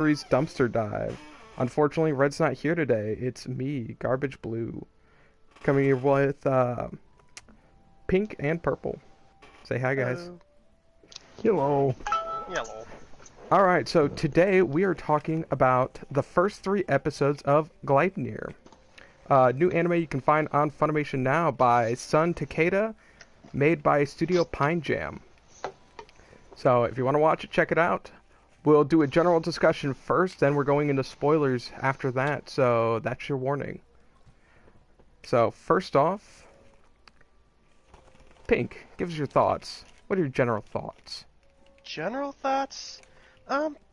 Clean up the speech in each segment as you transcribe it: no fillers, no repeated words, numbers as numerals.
series Dumpster Dive. Unfortunately, Red's not here today. It's me, Garbage Blue, coming here with Pink and Purple. Say hi, guys. Hello. Hello. Yellow. Alright, so today we are talking about the first 3 episodes of Gleipnir. New anime you can find on Funimation now by Sun Takeda, made by Studio Pine Jam. So if you want to watch it, check it out. We'll do a general discussion first, then we're going into spoilers after that, so that's your warning. So first off, Pink, give us your thoughts. What are your general thoughts? General thoughts?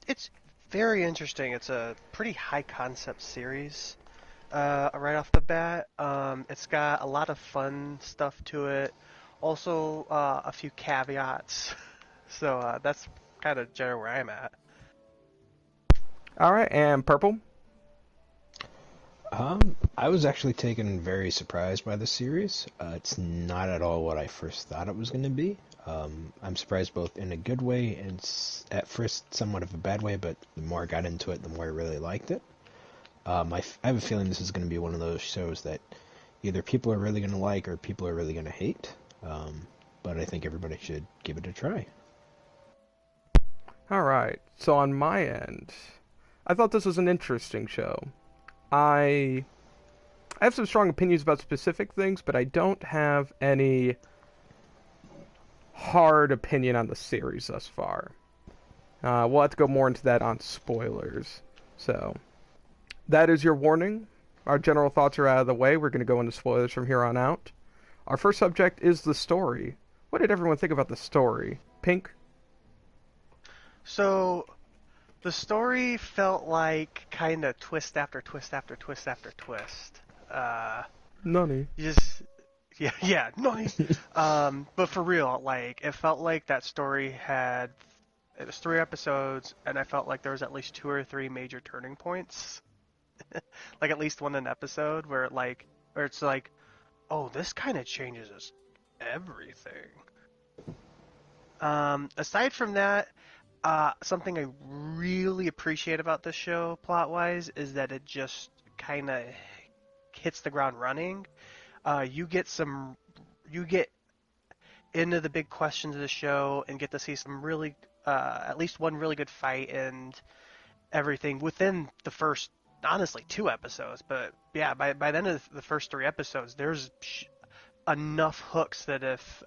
It's very interesting. It's a pretty high concept series. Right off the bat, it's got a lot of fun stuff to it. Also, a few caveats. So that's kind of generally where I'm at. Alright, and Purple? I was actually taken very surprised by the series. It's not at all what I first thought it was going to be. I'm surprised both in a good way and at first somewhat of a bad way, but the more I got into it, the more I really liked it. I have a feeling this is going to be one of those shows that either people are really going to like or people are really going to hate. But I think everybody should give it a try. Alright, so on my end, I thought this was an interesting show. I have some strong opinions about specific things, but I don't have any hard opinion on the series thus far. We'll have to go more into that on spoilers. So, that is your warning. Our general thoughts are out of the way. We're going to go into spoilers from here on out. Our first subject is the story. What did everyone think about the story? Pink? So the story felt like kind of twist after twist after twist after twist. Nani? Yeah, nice. But for real, like it felt like that story it was 3 episodes, and I felt like there was at least 2 or 3 major turning points. Like at least one an episode where it's like, oh, this kind of changes everything. Aside from that, something I really appreciate about this show, plot-wise, is that it just kind of hits the ground running. You get into the big questions of the show and get to see some really, at least one really good fight and everything within the first, honestly, 2 episodes. But yeah, by the end of the first 3 episodes, there's enough hooks that if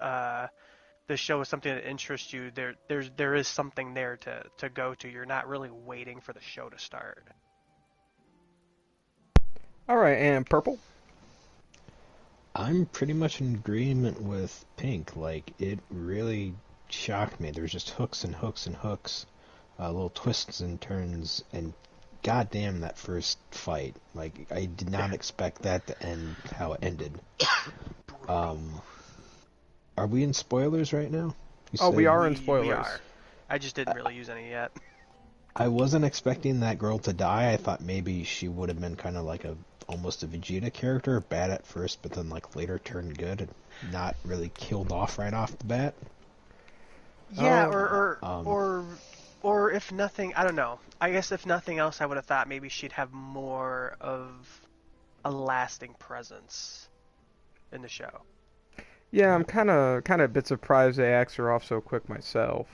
the show is something that interests you, there is something there to go to. You're not really waiting for the show to start. Alright, and Purple? I'm pretty much in agreement with Pink. Like, it really shocked me. There's just hooks and hooks and hooks, little twists and turns, and goddamn that first fight. Like, I did not expect that to end how it ended. Are we in spoilers right now? Oh, we are in We spoilers. are. I just didn't really use any yet. I wasn't expecting that girl to die. I thought maybe she would have been kind of like almost a Vegeta character, bad at first, but then like later turned good and not really killed off right off the bat. Yeah, Oh. or if nothing, I don't know. I guess if nothing else, I would have thought maybe she'd have more of a lasting presence in the show. Yeah, I'm kind of a bit surprised they axed her off so quick myself.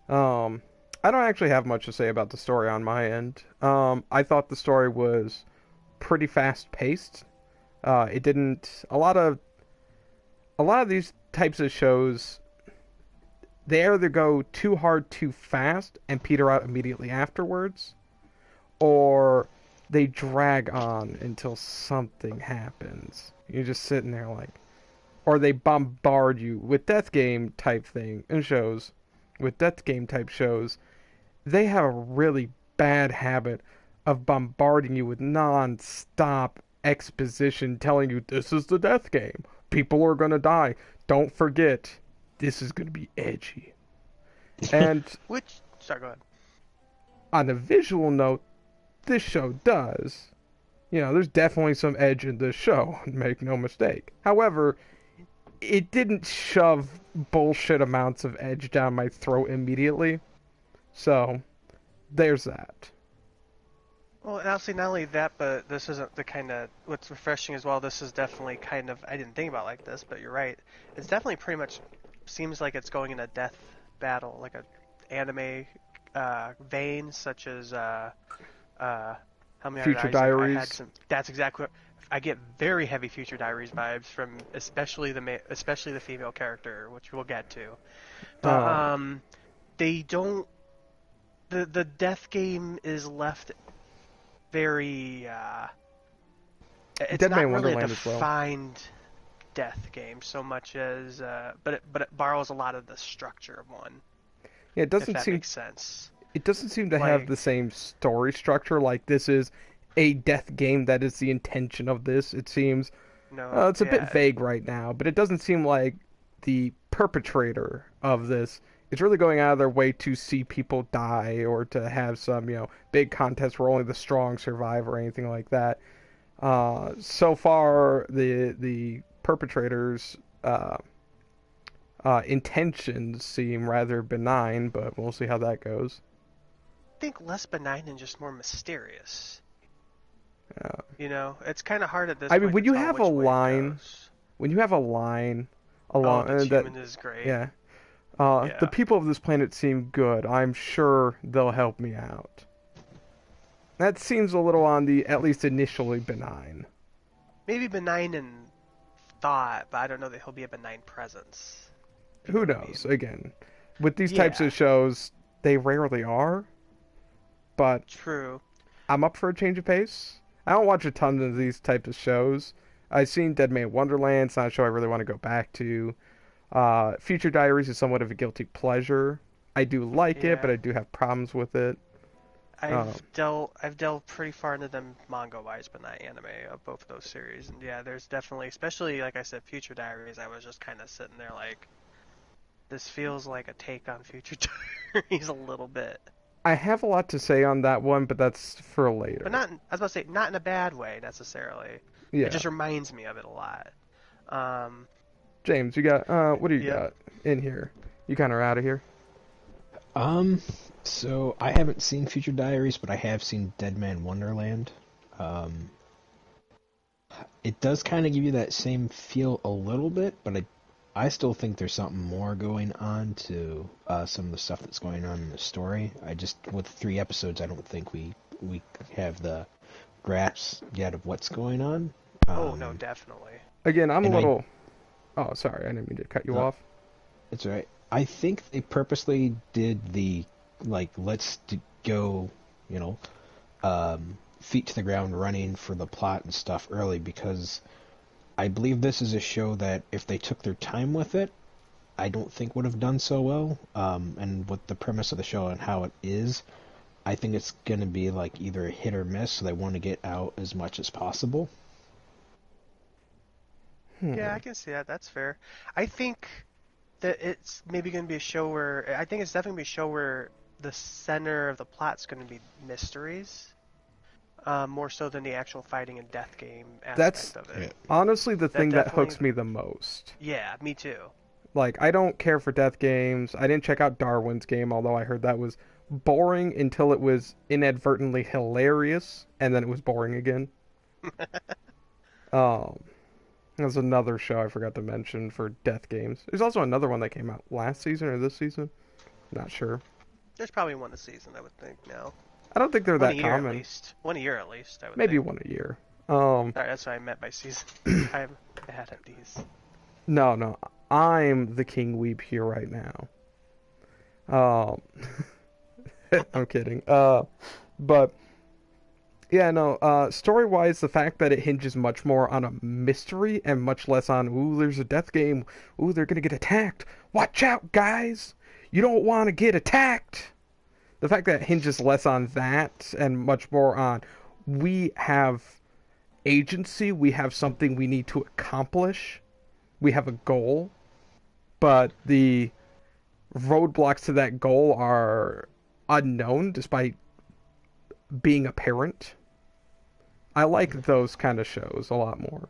I don't actually have much to say about the story on my end. I thought the story was pretty fast paced. It didn't a lot of these types of shows, they either go too hard too fast and peter out immediately afterwards, or they drag on until something happens. You're just sitting there like, or they bombard you with death game type thing in shows. With death game type shows, they have a really bad habit of bombarding you with non-stop exposition telling you this is the death game. People are gonna die. Don't forget, this is gonna be edgy. And Sorry, go ahead. on a visual note, this show does. You know, there's definitely some edge in this show, make no mistake. However, it didn't shove bullshit amounts of edge down my throat immediately. So, there's that. Well, and obviously not only that, but this isn't the kind of what's refreshing as well. This is definitely kind of I didn't think about it like this, but you're right. It's definitely pretty much seems like it's going in a death battle, like a anime vein, such as How Many Other Future Eyes. I had Diaries. some. That's exactly what I get. Very heavy Future Diaries vibes from, especially especially the female character, which we'll get to. But Um, they don't. The death game is left very. It's Dead not Man really a Wonderland as well. defined death game so much as, but it borrows a lot of the structure of one, Yeah, if that makes sense. it doesn't seem to have Like, the same story structure. Like this is a death game that is the intention of this. It seems no, it's a bit yeah, vague right now, but it doesn't seem like the perpetrator of this is really going out of their way to see people die or to have some, big contest where only the strong survive or anything like that. So far, the perpetrators' intentions seem rather benign, but we'll see how that goes. I think less benign and just more mysterious. Uh, It's kind of hard at this I mean, point to tell which way it goes. when you have a line Oh, along that's that, human is great. yeah, the Yeah, people of this planet seem good. I'm sure they'll help me out. That seems a little on the at least initially benign. maybe benign in thought, but I don't know that he'll be a benign presence. If you know Who what I knows? mean? Again, with these types Yeah, of shows, they rarely are, but true. I'm up for a change of pace. I don't watch a ton of these types of shows. I've seen Dead Man Wonderland. It's not a show I really want to go back to. Future Diaries is somewhat of a guilty pleasure. I do like it, but Yeah. I do have problems with it. Um, I've delved pretty far into them manga wise, but not anime of both of those series. And yeah, there's definitely, especially like I said, Future Diaries. I was just kind of sitting there like, this feels like a take on Future Diaries a little bit, I have a lot to say on that one, but that's for but later. not. I was about to say not in a bad way necessarily. It Yeah, just reminds me of it a lot. Um, James, you got what do you yep. got in here? You kind of out of here. Um, so I haven't seen Future Diaries, but I have seen Dead Man Wonderland. Um, it does kind of give you that same feel a little bit, but I still think there's something more going on to some of the stuff that's going on in the story. I just, with 3 episodes, I don't think we have the grasp yet of what's going on. Oh no, Um, definitely. Again, I'm a and I, little. Oh, sorry, I didn't mean to cut you no, off. it's all right. I think they purposely did the, like, go, you know, feet to the ground running for the plot and stuff early, because I believe this is a show that if they took their time with it, I don't think would have done so well. And with the premise of the show and how it is, I think it's going to be like either a hit or miss, so they want to get out as much as possible. Yeah, Hmm. I can see that. That's fair. I think that it's maybe going to be a show where I think it's definitely gonna be a show where the center of the plot's going to be mysteries, more so than the actual fighting and death game That's aspect of it. Yeah. honestly the That thing that definitely, hooks me the most. yeah, me too. Like, I don't care for death games. I didn't check out Darwin's game, although I heard that was boring until it was inadvertently hilarious, and then it was boring again. Um, there's another show I forgot to mention for death games. There's also another one that came out last season or this season. Not sure. There's probably one a season, I would think now. I don't think they're One a that year at common. least. One a year at least, I would Maybe think. one a year. Sorry, that's what I meant by season. I'm bad at these. No, no. I'm the king weeb here right now. Um, I'm kidding. But yeah, no. Story-wise, the fact that it hinges much more on a mystery and much less on, ooh, there's a death game. Ooh, they're gonna get attacked. Watch out, guys. You don't want to get attacked. The fact that it hinges less on that and much more on, we have agency. We have something we need to accomplish. We have a goal, but the roadblocks to that goal are unknown despite being apparent. I like those kind of shows a lot more.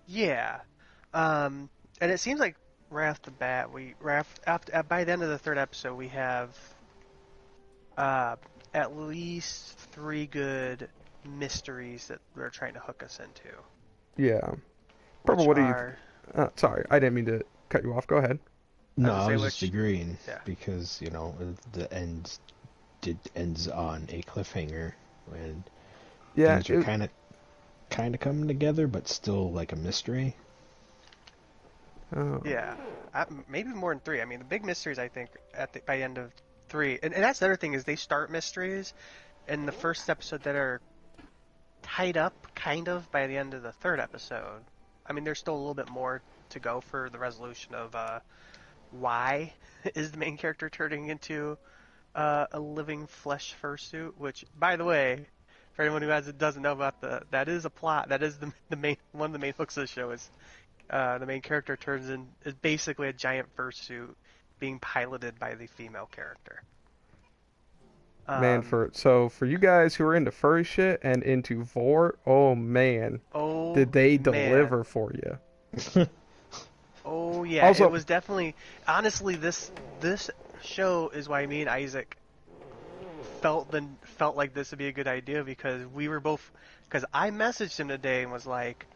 Yeah. And it seems like right off the bat, by the end of the third episode, we have uh, at least 3 good mysteries that they're trying to hook us into. Yeah. Purple, Which what do you... are... sorry, I didn't mean to cut you off. Go ahead. No, would I say was just which... agreeing Yeah. because the ends on a cliffhanger, and Yeah, things are kind of coming together, but still like a mystery. oh, Yeah. Maybe more than 3. I mean, the big mysteries, I think, by the end of 3... And that's the other thing, is they start mysteries in the first episode that are tied up, kind of, by the end of the 3rd episode. I mean, there's still a little bit more to go for the resolution of why is the main character turning into a living flesh fursuit, which, by the way, for anyone who doesn't know about that is a plot. That is the main one of the main hooks of the show is the main character is basically a giant fursuit being piloted by the female character. man, for you guys who are into furry shit and into vor, oh man, Oh did they man. deliver for you? Oh yeah, it Also, was definitely, honestly, this show is why me and Isaac felt like this would be a good idea, because I messaged him today and was like,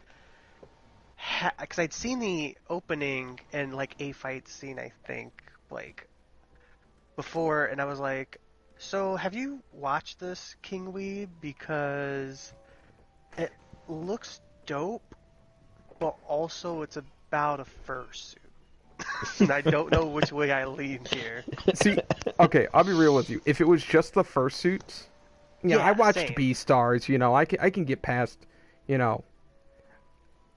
because I'd seen the opening and like a fight scene, I think, like before, and I was like, so have you watched this, King Weeb? Because it looks dope, but also it's about a fursuit. And I don't know which way I lean here. see, okay, I'll be real with you. If it was just the fursuits, yeah, I Yeah, watched same. Beastars. I can get past, you know,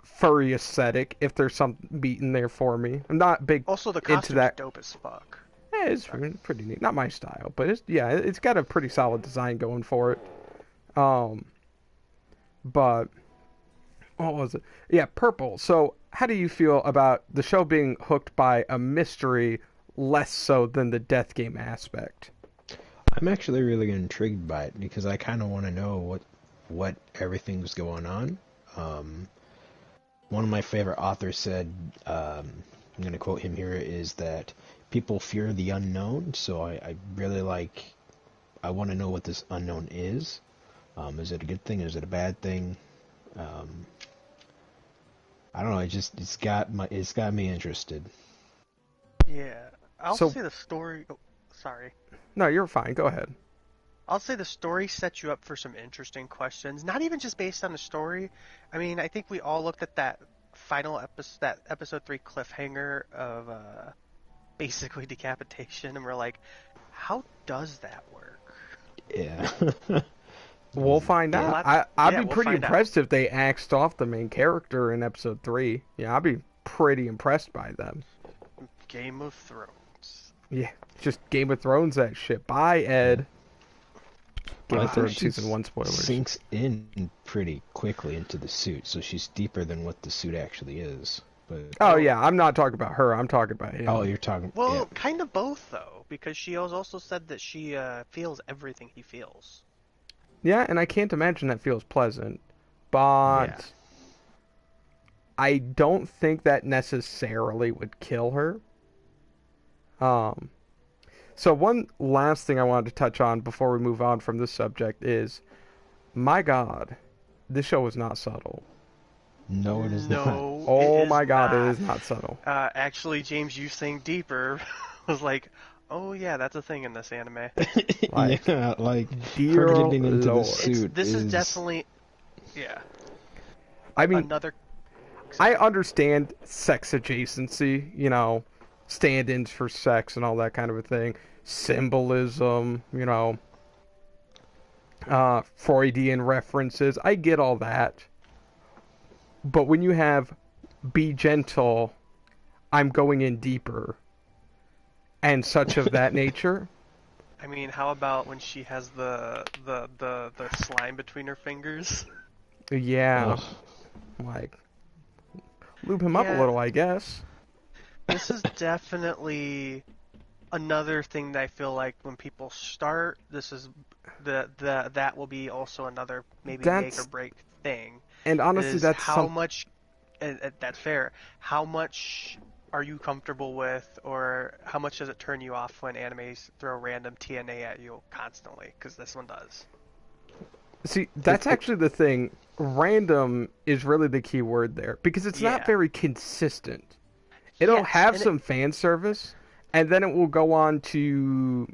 furry aesthetic if there's something beaten there for me. I'm not big Also, the into costume's that. dope as fuck. Yeah, it's pretty neat. Not my style, but it's got a pretty solid design going for it. Um, but what was it? Yeah, purple. So, how do you feel about the show being hooked by a mystery less so than the death game aspect? I'm actually really intrigued by it because I kind of want to know what everything's going on. Um, One of my favorite authors said, I'm going to quote him here, is that people fear the unknown. So I really I want to know what this unknown is. Is it a good thing? Is it a bad thing? Um, I don't know. It's got me interested. Yeah. I'll So, say the story. Oh, sorry. no, you're fine. Go ahead. I'll say the story sets you up for some interesting questions. Not even just based on the story. I mean, I think we all looked at that final episode, that episode 3 cliffhanger of basically decapitation, and we're like, how does that work? Yeah. We'll find We'll out. have to, I'd yeah, be we'll pretty find out. impressed if they axed off the main character in episode 3. Yeah, I'd be pretty impressed by them. Game of Thrones. Yeah, just Game of Thrones that shit. Bye, Ed. Game Well, I of think Thrones season 1 spoilers. sinks in pretty quickly into the suit, so she's deeper than what the suit actually is. But Oh yeah, I'm not talking about her. I'm talking about him. oh, you're talking. Well, Yeah. kind of both, though, because she has also said that she feels everything he feels. Yeah, and I can't imagine that feels pleasant. But Yeah. I don't think that necessarily would kill her. Um, so one last thing I wanted to touch on before we move on from this subject is, my God, this show is not subtle. No, it is not. No, Oh it is my God, not. it is not subtle. Actually, James, you saying deeper was like, oh yeah, that's a thing in this anime. Like, Yeah, like dear her getting into the Lord. suit This is definitely, yeah, I mean, another. I understand sex adjacency, stand-ins for sex and all that kind of a thing, symbolism, Freudian references. I get all that. But when you have be gentle, I'm going in deeper, and such of that nature, I mean, how about when she has the slime between her fingers? yeah, Ugh. like, lube him up a Yeah. little, I guess. This is definitely another thing that I feel like when people start, this is that will be also another maybe make That's, or break thing. and honestly, Is that's how much, and that's fair. How much are you comfortable with, or how much does it turn you off when animes throw random TNA at you constantly? Because this one does. See, that's actually the thing. Random is really the key word there because it's not Yeah. very consistent. It'll Yes, have and some fan service, and then it will go on to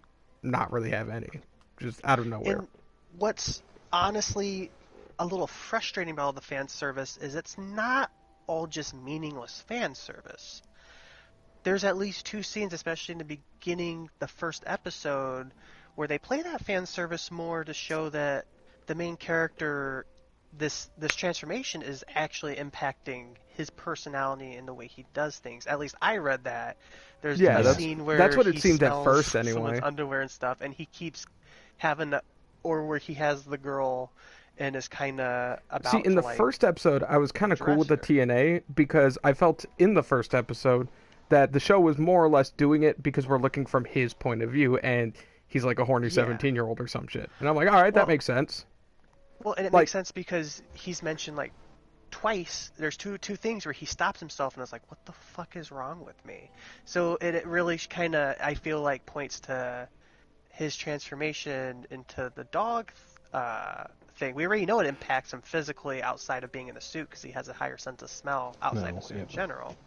not really have any, just out of nowhere. and what's honestly a little frustrating about all the fan service is it's not all just meaningless fan service. There's at least two scenes, especially in the beginning, the first episode, where they play that fan service more to show that the main character, this transformation is actually impacting his personality and the way he does things. At least I read that. There's Yeah, a Yeah. scene that's where what it he seemed at smells first someone's anyway. underwear and stuff, and he keeps having the, or where he has the girl and is kind of See, about in to the like first episode, I was kind of cool dress with the her. TNA because I felt in the first episode that the show was more or less doing it because we're looking from his point of view, and he's like a horny Yeah. 17-year-old or some shit. And I'm like, all right, that Well, makes sense. well, and it Like, makes sense because he's mentioned like twice. There's two things where he stops himself and is like, "What the fuck is wrong with me?" So it really kind of, I feel like, points to his transformation into the dog thing. We already know it impacts him physically outside of being in the suit because he has a higher sense of smell outside No, the suit yeah. in general.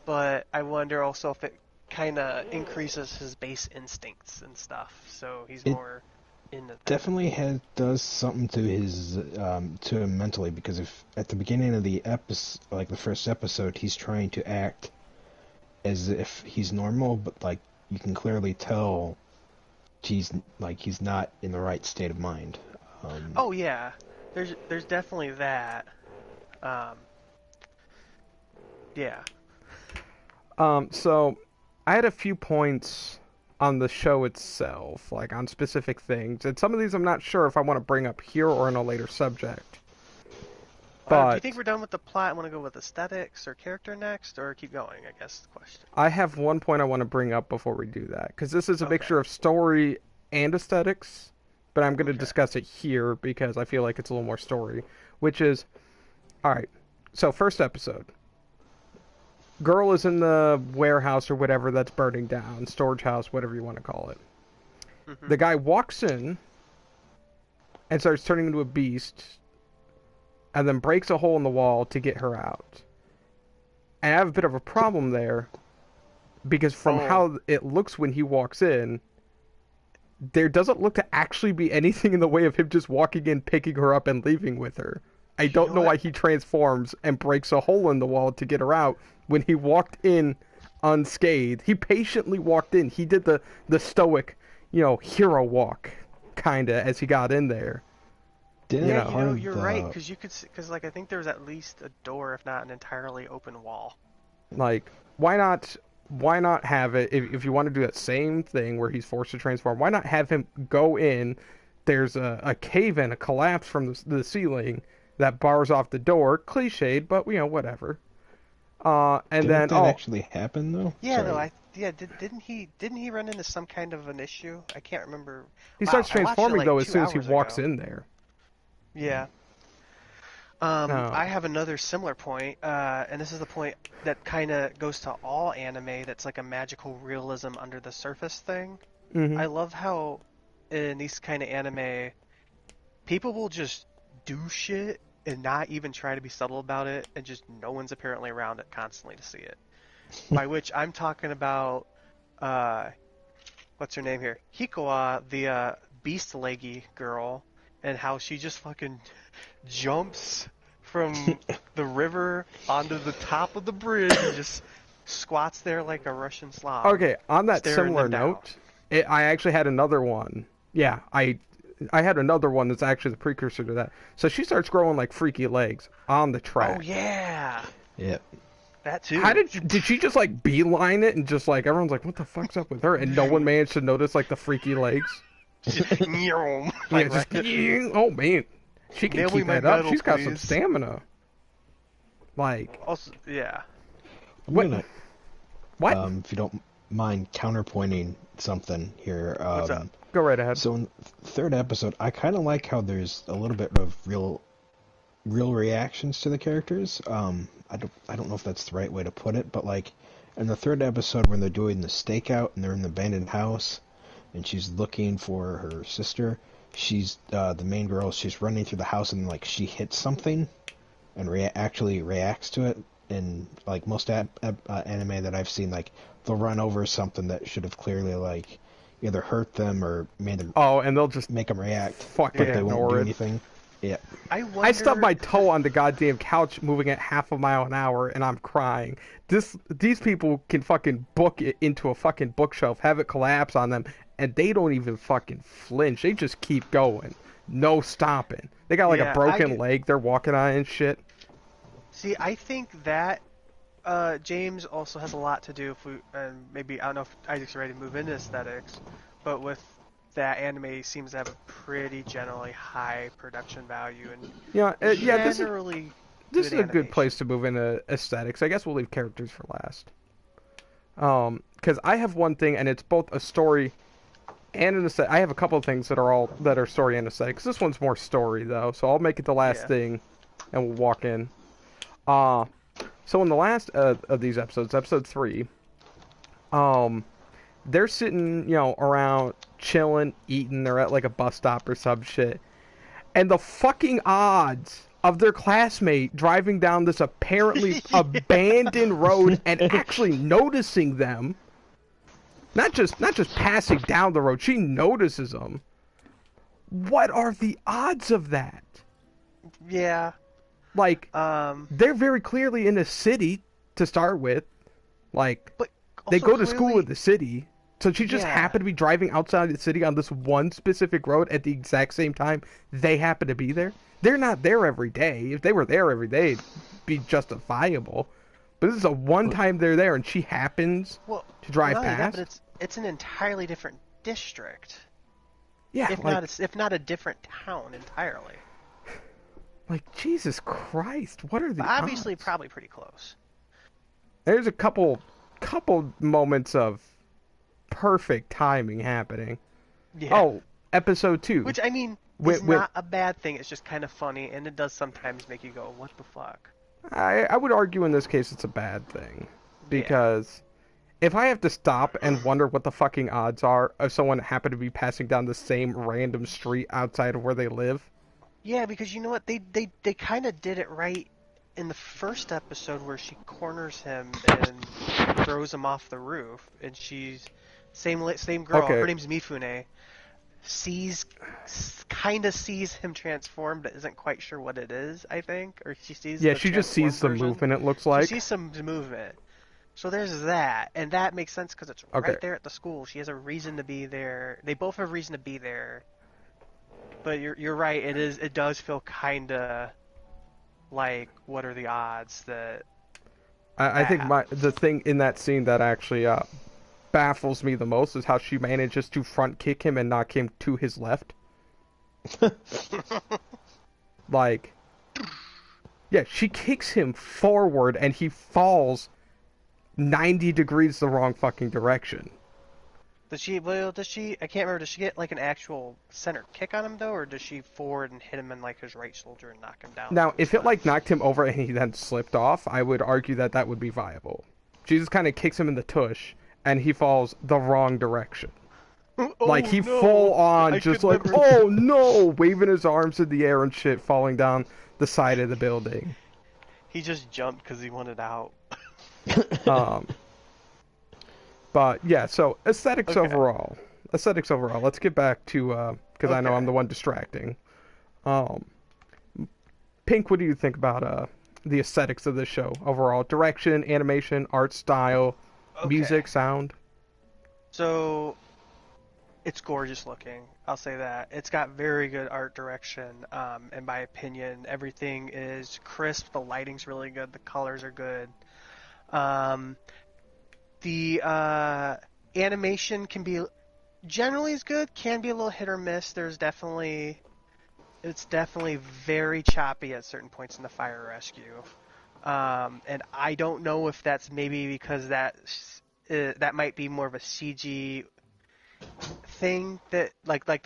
But I wonder also if it kind of increases his base instincts and stuff, so he's It more in the definitely does something to his to him mentally, because if at the beginning of the episode, like the first episode, he's trying to act as if he's normal, but like you can clearly tell he's not in the right state of mind. Oh yeah, there's definitely that. Um, yeah. so I had a few points on the show itself, like on specific things, and some of these I'm not sure if I want to bring up here or in a later subject. Do you But think we're done with the plot? Want to go with aesthetics or character next, or keep going? I guess the question. I have one point I want to bring up before we do that, because this is a Okay. mixture of story and aesthetics, but I'm going to Okay. discuss it here because I feel like it's a little more story, which is, alright, so first episode. Girl is in the warehouse or whatever that's burning down, storage house, whatever you want to call it. Mm-hmm. The guy walks in and starts turning into a beast, and then breaks a hole in the wall to get her out. And I have a bit of a problem there because from Oh. how it looks when he walks in, there doesn't look to actually be anything in the way of him just walking in, picking her up, and leaving with her. I don't know what? why he transforms and breaks a hole in the wall to get her out when he walked in unscathed. He patiently walked in. He did the stoic, hero walk, kinda, as he got in there. Didn't Yeah, part of you're the right, because you could, because like I think there was at least a door, if not an entirely open wall. Like, why not have it if you want to do that same thing where he's forced to transform? Why not have him go in? There's a cave in, a collapse from the ceiling that bars off the door. Cliched, but whatever. And didn't then that actually happen though? Yeah, Sorry. no, didn't he run into some kind of an issue? I can't remember. he Wow, starts I watched it transforming like though as 2 soon as he hours walks ago. in there. Yeah. Oh, I have another similar point, and this is the point that kind of goes to all anime that's like a magical realism under the surface thing. hmm I love how in these kind of anime, people will just do shit and not even try to be subtle about it, and just no one's apparently around it constantly to see it. By which I'm talking about, what's her name here? Hikoa, the beast leggy girl, and how she just fucking jumps from the river onto the top of the bridge and just squats there like a Russian Slav, Okay, on that staring similar them down. note, I actually had another one. Yeah, I had another one that's actually the precursor to that. So she starts growing like freaky legs on the track. Oh yeah, Yep. that too. How did she just like beeline it and just like everyone's like, what the fuck's up with her? And no one managed to notice like the freaky legs. Nyom. Yeah, Like, just, right. oh man, she can Nail me keep my that up. medal, She's got some please. stamina. Like Also, yeah. I'm what? gonna, What? if you don't mind counterpointing something here. What's up? Go right ahead. So in the third episode, I kind of like how there's a little bit of real reactions to the characters. I don't know if that's the right way to put it, but like In the third episode, when they're doing the stakeout and they're in the abandoned house, and she's looking for her sister, she's the main girl. She's running through the house and like she hits something and actually reacts to it. And like most anime that I've seen, like they'll run over something that should have clearly like either hurt them or made them. Oh, and they'll just make them react, fucking but they won't ignore do it. anything. Yeah. I stubbed my toe on the goddamn couch moving at half a mile an hour, and I'm crying. These people can fucking book it into a fucking bookshelf, have it collapse on them, and they don't even fucking flinch. They just keep going. No stopping. They got like a broken leg they're walking on and shit. See, I think that James also has a lot to do if we, and maybe, I don't know if Isaac's ready to move into aesthetics, but with that anime seems to have a pretty generally high production value and generally this is a good place to move into aesthetics. I guess we'll leave characters for last. Because I have one thing, and it's both a story and an aesthetic. I have a couple of things that are story and aesthetics. This one's more story though, so I'll make it the last thing, and we'll walk in. So in the last of these episodes, episode 3, they're sitting, around chilling, eating. They're at like a bus stop or some shit. And the fucking odds of their classmate driving down this apparently abandoned road and actually noticing them. Not just passing down the road. She notices them. What are the odds of that? Yeah. Like, they're very clearly in a city to start with. Like, but they go to school in the city. So she just happened to be driving outside the city on this one specific road at the exact same time they happen to be there. They're not there every day. If they were there every day, it'd be justifiable. But this is a one time they're there, and she happens to drive past. But it's an entirely different district. Yeah, if not a different town entirely. Like, Jesus Christ, what are the obviously odds? Probably pretty close. There's a couple moments of perfect timing happening. Yeah. Oh, episode 2. Which, I mean, is not a bad thing. It's just kind of funny, and it does sometimes make you go, what the fuck? I would argue in this case it's a bad thing. Because if I have to stop and wonder what the fucking odds are of someone happened to be passing down the same random street outside of where they live. Yeah, because you know what? They kind of did it right in the first episode where she corners him and throws him off the roof, and she's same girl. Okay. Her name's Mifune. Kind of sees him transform, but isn't quite sure what it is. I think, or she sees. Yeah, she just sees some movement. It looks like she sees some movement. So there's that, and that makes sense because it's right there at the school. She has a reason to be there. They both have reason to be there. But you're right. It does feel kind of like, what are the odds that? I think the thing in that scene that actually baffles me the most is how she manages to front kick him and knock him to his left. Like, yeah, she kicks him forward and he falls 90 degrees the wrong fucking direction. Does she? I can't remember. Does she get like an actual center kick on him though, or does she forward and hit him in like his right shoulder and knock him down? Now, if it like knocked him over and he then slipped off, I would argue that would be viable. She just kind of kicks him in the tush, and he falls the wrong direction. Like he full on just like, oh no, waving his arms in the air and shit, falling down the side of the building. He just jumped because he wanted out. But yeah, so aesthetics overall. Let's get back to because I know I'm the one distracting. Pink, what do you think about the aesthetics of this show overall? Direction, animation, art style, music, sound. So it's gorgeous looking. I'll say that. It's got very good art direction. In my opinion, everything is crisp. The lighting's really good. The colors are good. The animation can be generally is good, can be a little hit or miss. It's definitely very choppy at certain points in the fire rescue. And I don't know if that's maybe because that might be more of a CG thing that like the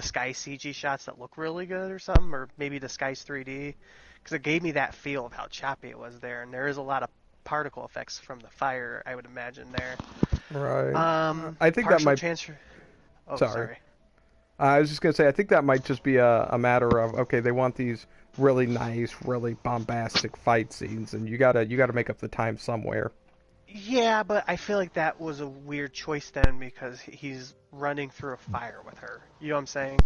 sky CG shots that look really good or something, or maybe the sky's 3D, because it gave me that feel of how choppy it was there, and there is a lot of particle effects from the fire, I would imagine there. Right. I think that Partial might. transfer. Oh, Sorry. sorry. I was just gonna say, I think that might just be a matter of, okay, they want these really nice, really bombastic fight scenes, and you gotta make up the time somewhere. Yeah, but I feel like that was a weird choice then because he's running through a fire with her. You know what I'm saying?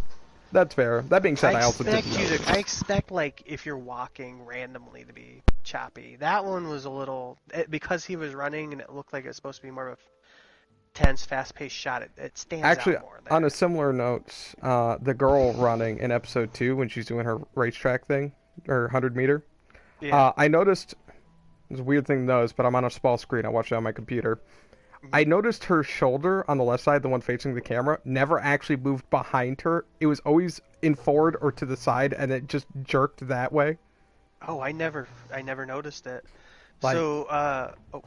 That's fair. That being said, I also didn't I notice. expect like if you're walking randomly to be choppy. That one was a little because he was running and it looked like it's supposed to be more of a tense, fast-paced shot. It stands Actually, out more on a there. similar note, the girl running in episode 2 when she's doing her racetrack thing, or 100 meter, Yeah. I noticed. It's a weird thing to notice, but I'm on a small screen. I watched it on my computer. I Mhm. noticed her shoulder on the left side, the one facing the camera, never actually moved behind her. It was always in forward or to the side, and it just jerked that way. Oh, I never noticed it. Like, So, oh,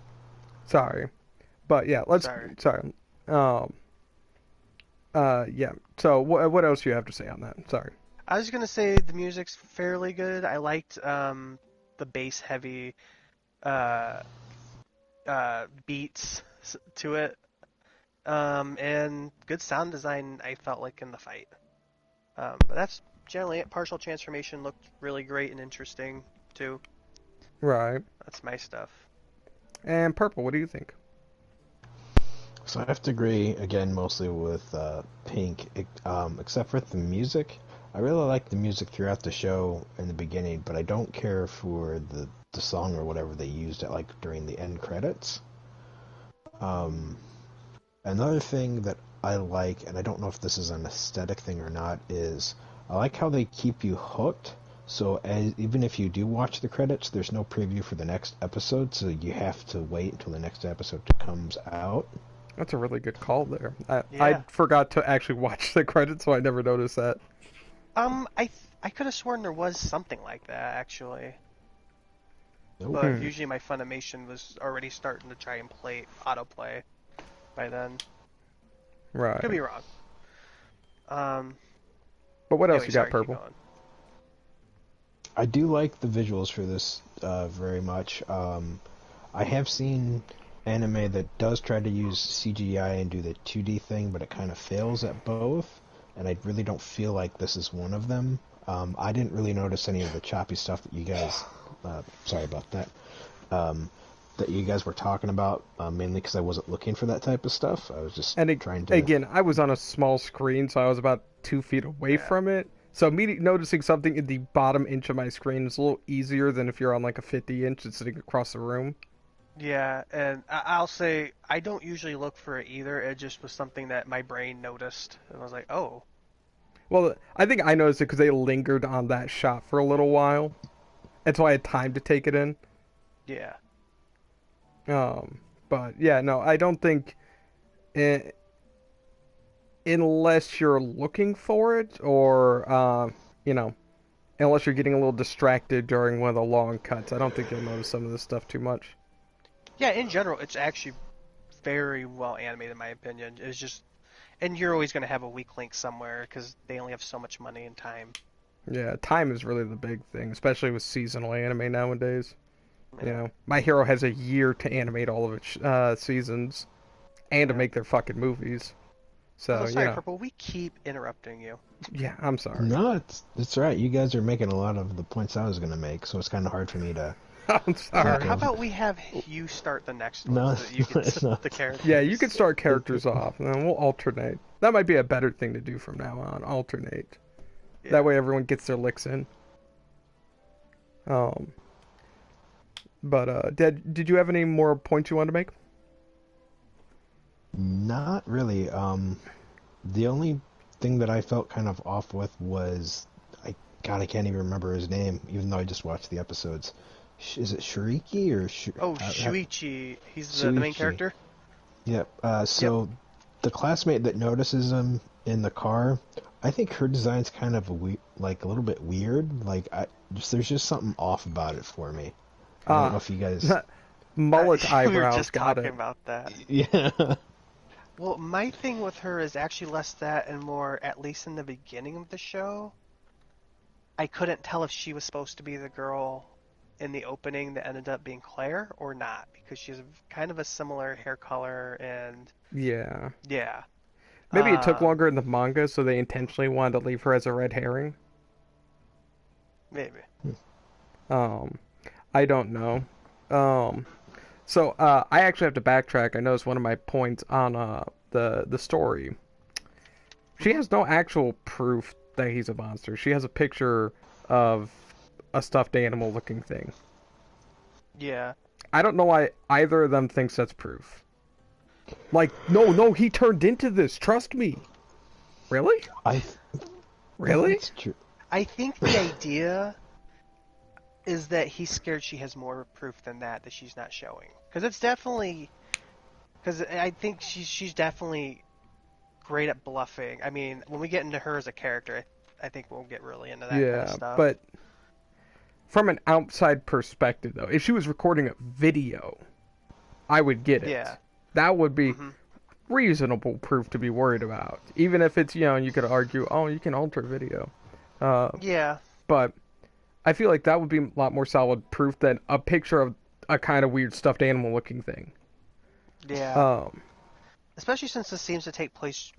sorry, but yeah, let's. sorry. Sorry. Um. Yeah. So, what else do you have to say on that? Sorry. I was gonna say the music's fairly good. I liked the bass heavy uh beats to it. And good sound design I felt like in the fight. But that's generally it. Partial transformation looked really great and interesting too. Right. That's my stuff. And purple. What do you think? So I have to agree again mostly with Pink, except for the music. I really like the music throughout the show in the beginning, but I don't care for the song or whatever they used at like during the end credits. Um, Another thing that I like, and I don't know if this is an aesthetic thing or not, is I like how they keep you hooked. So even if you do watch the credits, there's no preview for the next episode, so you have to wait until the next episode comes out. That's a really good call there. I Yeah. forgot to actually watch the credits, so I never noticed that. I could have sworn there was something like that actually, Nope. but Hmm. usually my Funimation was already starting to try and play autoplay by then. Could Right. be wrong. Um. But what else Anyway, you got, sorry. Keep purple? going. I do like the visuals for this very much. I have seen anime that does try to use CGI and do the 2D thing, but it kind of fails at both, and I really don't feel like this is one of them. I didn't really notice any of the choppy stuff that you guys, sorry about that, that you guys were talking about, mainly because I wasn't looking for that type of stuff. I was just And trying to. again, I was on a small screen, so I was about 2 feet away Yeah. from it. So me noticing something in the bottom inch of my screen is a little easier than if you're on like a 50 inch and sitting across the room. Yeah, and I'll say I don't usually look for it either. It just was something that my brain noticed, and I was like, "Oh, Well, I think I noticed it because they lingered on that shot for a little while. That's why I had time to take it in. yeah, But yeah, no, I don't think, eh, unless you're looking for it, or you know, unless you're getting a little distracted during one of the long cuts, I don't think you'll notice some of this stuff too much. yeah." In general, it's actually very well animated, in my opinion. It's just, and you're always going to have a weak link somewhere because they only have so much money and time. Yeah, time is really the big thing, especially with seasonal anime nowadays. You Yeah. know, My Hero has a year to animate all of its seasons and to Yeah. make their fucking movies. Oh, So, sorry, Purple. We keep interrupting you. yeah, I'm sorry. No, it's right. You guys are making a lot of the points I was going to make, so it's kind of hard for me to I'm think sorry. How of. about we have you start the next one No, so that you get it's not. the characters? Yeah, you could start characters off, and then we'll alternate. That might be a better thing to do from now on. Alternate. Yeah. That way, everyone gets their licks in. Um, but did you have any more points you wanted to make? Not really. The only thing that I felt kind of off with was I can't even remember his name, even though I just watched the episodes. Is it Shiriki or Oh, Shuichi. He's the main Shuichi? character. Yep. Yep. So the classmate that notices him in the car, I think her design's kind of like a little bit weird. There's just something off about it for me. I don't know Ah, if you guys. mullet We were eyebrows. just Got talking it. about that. Yeah. Well, my thing with her is actually less that and more, at least in the beginning of the show, I couldn't tell if she was supposed to be the girl in the opening that ended up being Claire or not, because she's kind of a similar hair color and Yeah. yeah. Maybe it took Um, longer in the manga, so they intentionally wanted to leave her as a red herring. Maybe. Um, I don't know. Um, I actually have to backtrack. I noticed one of my points on the story. She Hmm. has no actual proof that he's a monster. She has a picture of a stuffed animal looking thing. Yeah. I don't know why either of them thinks that's proof. Like, no, he turned into this. Trust me. Really? I Really? That's true. I think the idea is that he's scared she has more proof than that she's not showing. Because it's definitely, because I think she's definitely great at bluffing. I mean, when we get into her as a character, I think we'll get really into that kind of Yeah, stuff. but from an outside perspective, though, if she was recording a video, I would get it. Yeah. That would be Hmm. reasonable proof to be worried about. Even if it's, you could argue, oh, you can alter video. Uh, Yeah. but I feel like that would be a lot more solid proof than a picture of a kind of weird stuffed animal looking thing. Yeah. Um, Especially since this seems to take place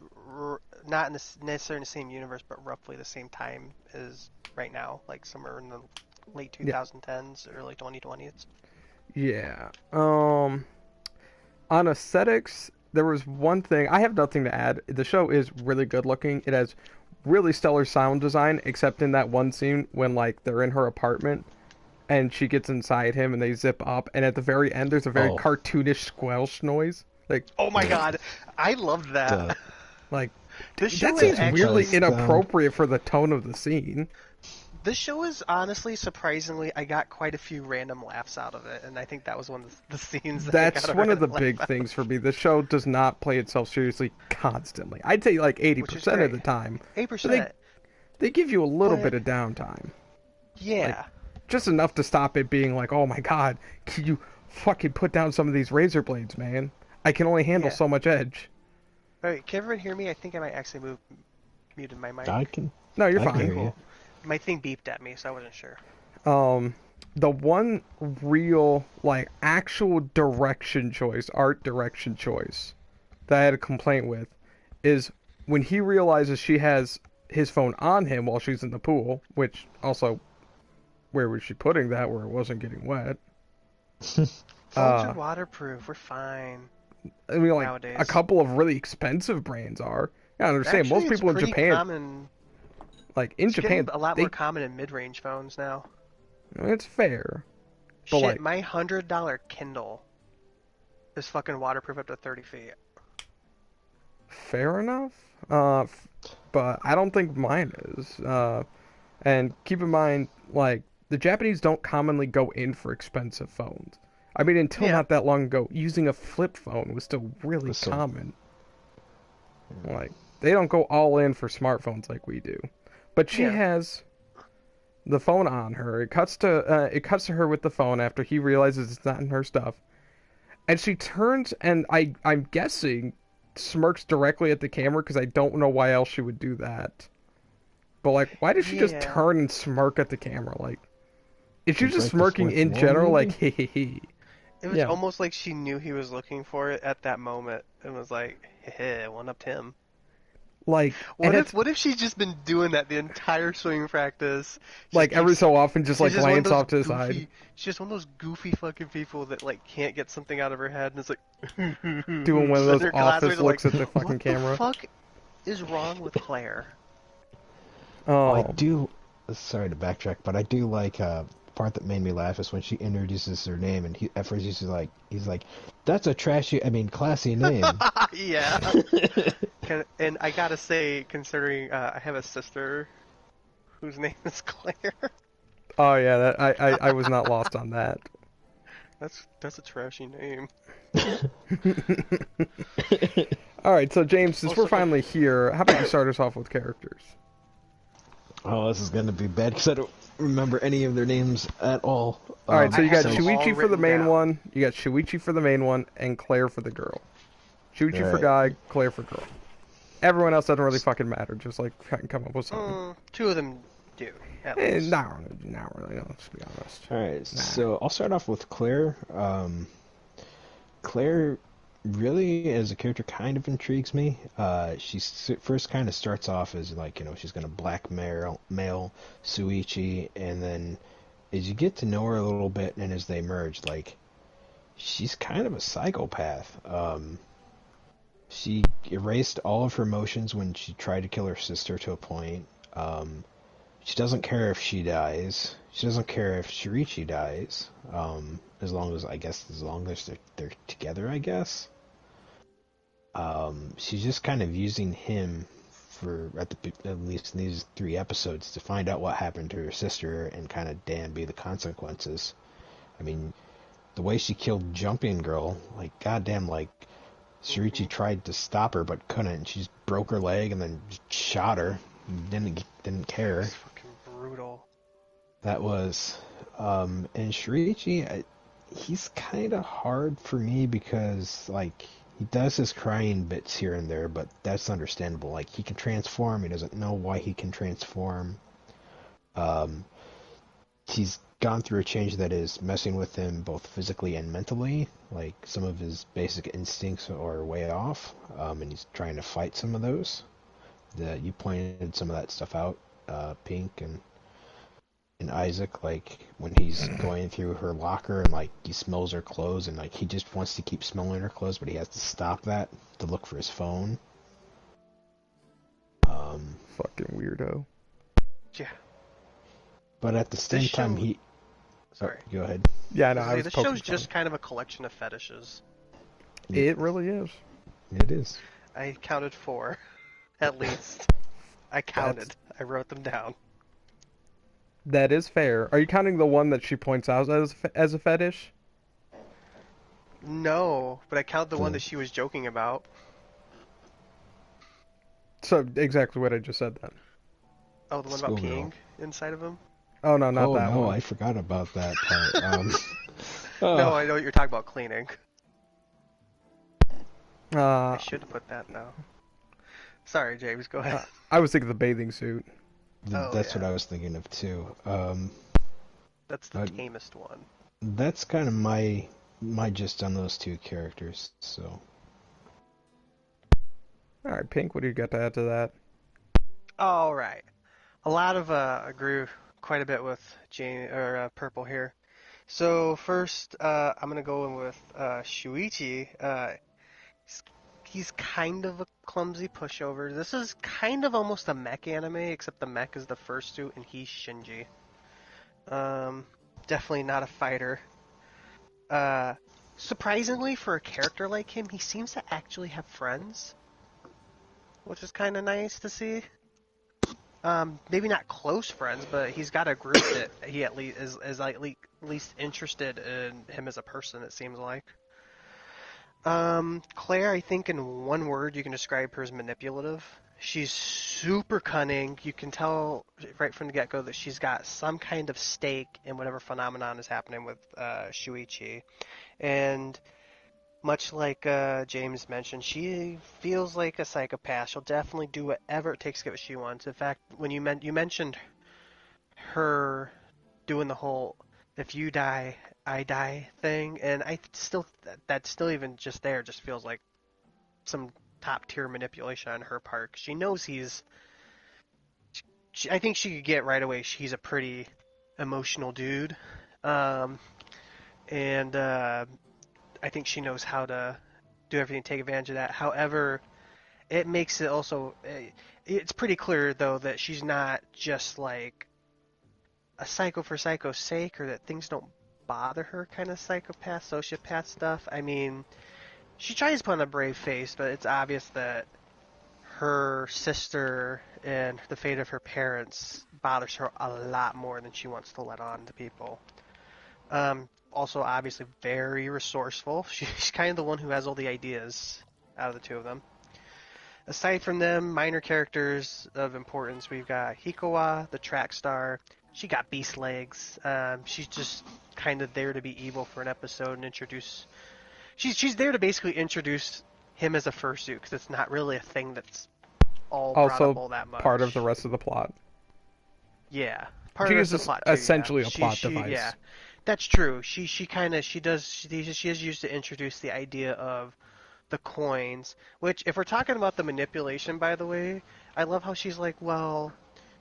not in necessarily in the same universe, but roughly the same time as right now, like somewhere in the late yeah, 2010s, early 2020s. yeah. On aesthetics, there was one thing. I have nothing to add. The show is really good looking. It has really stellar sound design, except in that one scene when like they're in her apartment and she gets inside him and they zip up, and at the very end there's a very Oh, cartoonish squelch noise. Oh my the god, I loved the that. Like This show that is seems that's weirdly actually because inappropriate for the tone of the scene. this show is honestly surprisingly I got quite a few random laughs out of it, and I think that was one of the scenes that I got That's a one of random the laugh big out, things for me. The show does not play itself seriously constantly. I'd say like which is 80% of great. the time. But 8%. they give you a little But bit of downtime. Like yeah. just enough to stop it being like, "Oh my god, can you fucking put down some of these razor blades, man? I can only handle Yeah. so much edge." Alright, can everyone hear me? I think I might actually muted my mic. I can No, you're I can Okay, fine. hear you. cool. My thing beeped at me, so I wasn't sure. Um, the one real like actual art direction choice that I had a complaint with is when he realizes she has his phone on him while she's in the pool, which also where was she putting that where it wasn't getting wet? Phones are Uh, waterproof. We're fine I mean, like a nowadays. couple of really expensive brands are. Yeah, I understand. Actually, Most it's people in pretty Japan, common. like in It's getting Japan, a lot more they common in mid-range phones now. it's fair, but Shit, like my $100 Kindle is fucking waterproof up to 30 feet. fair enough. But I don't think mine is. And keep in mind, like the Japanese don't commonly go in for expensive phones. I mean, until Yeah. not that long ago, using a flip phone was still really So common. Like they don't go all in for smartphones like we do. But she Yeah. has the phone on her. It cuts to her with the phone after he realizes it's not in her stuff, and she turns and I'm guessing smirks directly at the camera because I don't know why else she would do that. But like, why does she just Yeah. turn and smirk at the camera? Like, is she to just break the smirking fourth in wall, general? Like, maybe? hee hee hee. It was Yeah. almost like she knew he was looking for it at that moment and was like, "Heh, one-upped him." Like, and it's What if she's just been doing that the entire swimming practice? She just like every keeps so often, just she's like just one of glance those off to the side. goofy she's just one of those goofy fucking people that like can't get something out of her head and it's like Doing one of and those her office classmates are like, looks at the fucking "What the camera. fuck is wrong with Claire?" Oh, I Oh, do. Sorry to backtrack, but I do like the part that made me laugh is when she introduces her name, and he at first he's like, "That's a trashy, I mean, classy name." Yeah. And I gotta say, considering I have a sister whose name is Claire, oh yeah, I was not lost on that. that's a trashy name. All right, so James, since we're Also, finally here, how about you start us off with characters? Oh, this is gonna be bad because I don't remember any of their names at all. All right, so I you got have them all Shuichi for the written main down. one, you got Shuichi for the main one, and Claire for the girl. Shuichi for Alright. guy, Claire for girl. Everyone else doesn't really fucking matter. Just like come up with something. Two of them do, at least. Not really, let's be honest. All right, Nah. so I'll start off with Claire. Claire really, as a character, kind of intrigues me. She first kind of starts off as like, she's gonna blackmail Suichi, and then as you get to know her a little bit, and as they merge, like, she's kind of a psychopath. She erased all of her emotions when she tried to kill her sister to a point. She doesn't care if she dies. She doesn't care if Shirichi dies. As long as they're together, I guess. She's just kind of using him for at least in these 3 episodes to find out what happened to her sister and kind of be the consequences. I mean, the way she killed Jumping Girl, like, goddamn, like, Shirichi tried to stop her but couldn't. She just broke her leg and then just shot her. Didn't care. It's fucking brutal. That was, and Shirichi, he's kind of hard for me because, like, he does his crying bits here and there, but that's understandable. Like, he can transform. He doesn't know why he can transform. He's gone through a change that is messing with him both physically and mentally. Like, some of his basic instincts are way off, and he's trying to fight some of those. You pointed some of that stuff out, Pink and Isaac, like, when he's going through her locker and, like, he smells her clothes and, like, he just wants to keep smelling her clothes, but he has to stop that to look for his phone. Fucking weirdo. Yeah. But at the same time, show... Sorry. Go ahead. Yeah, no, I was This poking show's fun. just kind of a collection of fetishes. It really is. It is. I counted 4, at least. I counted. I wrote them down. That is fair. Are you counting the one that she points out as a fetish? No, but I count the one that she was joking about. So, exactly what I just said then. Oh, the one about Schoolgirl. peeing inside of him? Oh, no, not that no, one. I forgot about that part. No, I know what you're talking about, cleaning. I Uh, should have put that now. Sorry, James, go ahead. I was thinking the bathing suit. That's yeah. what I was thinking of, too. That's the tamest one. That's kind of my gist on those 2 characters, so... Alright, Pink, what do you got to add to that? All right. A lot of agree quite a bit with Purple here. So first, I'm gonna go in with Shuichi. He's kind of a clumsy pushover. This is kind of almost a mech anime, except the mech is the first suit and he's Shinji. Definitely not a fighter. Surprisingly, for a character like him, he seems to actually have friends, which is kind of nice to see. Maybe not close friends, but he's got a group that he at least is like at least interested in him as a person, it seems like. Claire, I think in one word you can describe her as manipulative. She's super cunning. You can tell right from the get-go that she's got some kind of stake in whatever phenomenon is happening with Shuichi. And much like James mentioned, she feels like a psychopath. She'll definitely do whatever it takes to get what she wants. In fact, when you mentioned her doing the whole "if you die, I die" thing, and I still that still even just there just feels like some top tier manipulation on her part. She knows I think she could get right away. He's a pretty emotional dude, and I think she knows how to do everything to take advantage of that. However, it makes it also... It's pretty clear, though, that she's not just like a psycho for psycho's sake, or that things don't bother her kind of psychopath, sociopath stuff. I mean, she tries to put on a brave face, but it's obvious that her sister and the fate of her parents bothers her a lot more than she wants to let on to people. Also, obviously, very resourceful. She's kind of the one who has all the ideas out of the 2 of them. Aside from them, minor characters of importance, we've got Hikawa, the track star. She got beast legs. She's just kind of there to be evil for an episode and introduce... She's there to basically introduce him as a fursuit, because it's not really a thing that's all brought up all that much. Part of the rest of the plot. Yeah, part She of is it's the plot too. Yeah, essentially a plot yeah, device. that's true. She is used to introduce the idea of the coins. Which, if we're talking about the manipulation, by the way, I love how she's like, well,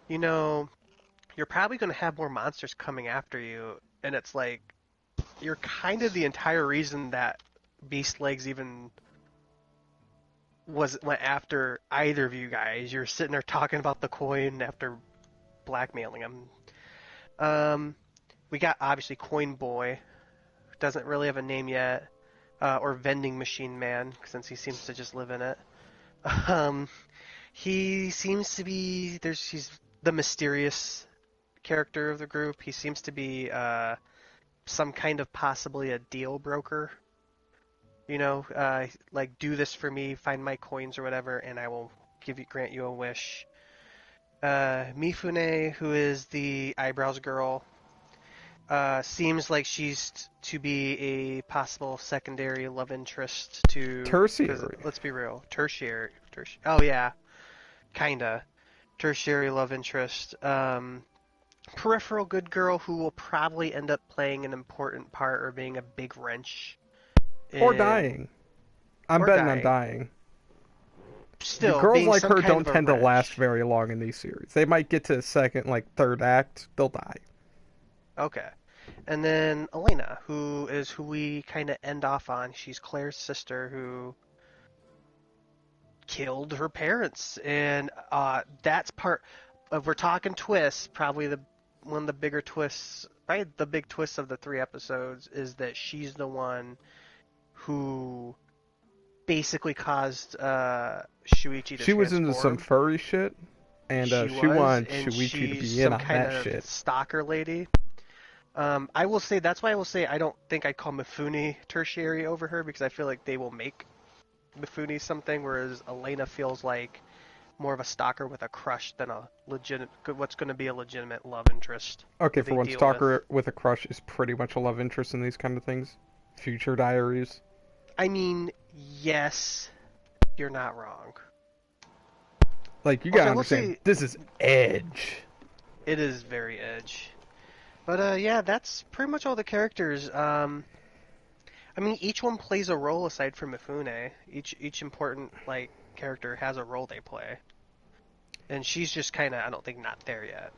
you know, you're probably going to have more monsters coming after you, and it's like you're kind of the entire reason that Beast Legs even went after either of you guys. You're sitting there talking about the coin after blackmailing him. Um, we got obviously Coin Boy, doesn't really have a name yet, or Vending Machine Man since he seems to just live in it. Um, he seems to be he's the mysterious character of the group. He seems to be some kind of possibly a deal broker. Like do this for me, find my coins or whatever, and I will grant you a wish. Mifune, who is the eyebrows girl, seems like she's to be a possible secondary love interest to. Because Tertiary. let's be real, tertiary. Oh yeah, kinda tertiary love interest. Peripheral good girl who will probably end up playing an important part or being a big wrench Or in dying. I'm or betting on dying. dying. The Still girls being like some her kind don't of a tend to last wrench. very long in these series. They might get to the second, like third act, they'll die. Okay. And then Elena, who we kind of end off on. She's Claire's sister who killed her parents, and that's part. If we're talking twists, probably the one of the bigger twists, right? The big twist of the 3 episodes is that she's the one who basically caused Shuichi to She was into some transform. furry shit, and She she was, wanted and Shuichi to she's be in some on kind that of shit. stalker lady. I will say that's why I will say I don't think I'd call Mifune tertiary over her because I feel like they will make Mifune something, whereas Elena feels like more of a stalker with a crush than a what's going to be a legitimate love interest Okay, who for they one, deal with. Stalker with a crush is pretty much a love interest in these kind of things. Future Diaries. I mean, yes, you're not wrong. Like, you Also, gotta I will understand, say this is Edge. it is very edge. But yeah, that's pretty much all the characters. I mean, each one plays a role aside from Mifune. Each important like character has a role they play, and she's just kind of I don't think not there yet.